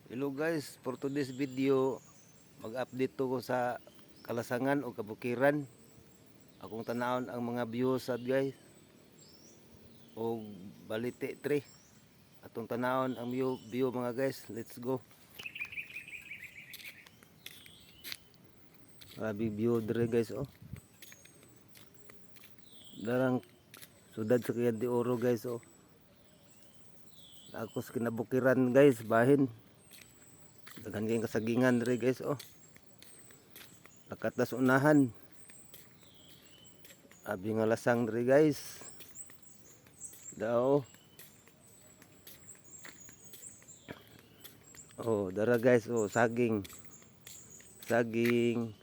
Hello guys, for today's video, mag-update to ko sa Kalasangan o Kabukiran. Akong tanawon ang mga views sad guys. O balite tree. Atong tanawon ang view mga guys. Let's go. Grabe view dire guys oh. Darang sudad sa Cagayan de Oro guys oh. Ako sa Kinabukiran guys, bahin. Daghan kayong kasagingan dire guys oh. Nakatas unahan. Abi nga lasang dire guys. Daw. Oh, dara guys oh, saging. Saging.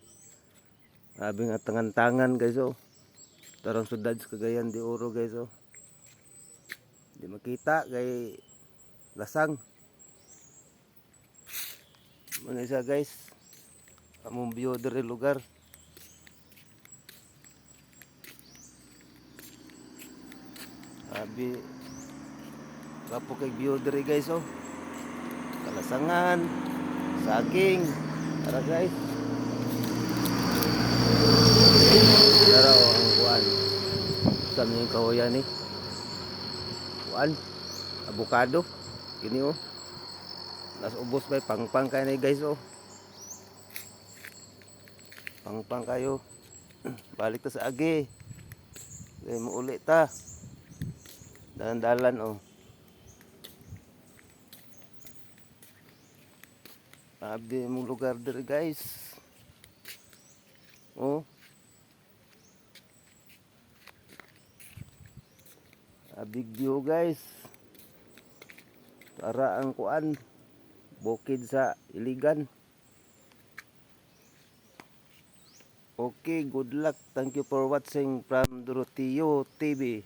Abi nga tangan-tangan guys oh. Tarang sudad sa Cagayan de Oro guys oh. Di makita kay lasang. Mga isa guys. Among view dire lugar. Abi kapo kay view dire guys oh. Kalasangan, saging. Tara guys. Tara oh, ang kuan. Sa mga kahoyan ni. Kuan, avocado. Kini oh. Nas ubos bay pangpang kay ni guys oh. Pangpang kayo. Balik ta sa agi. Kay mo uli ta. Dalan-dalan oh. Abi mo lugar dire guys. Oh. Big view guys. Para ang kuan bukid sa Iligan. Okay, good luck. Thank you for watching from Doroteo TV.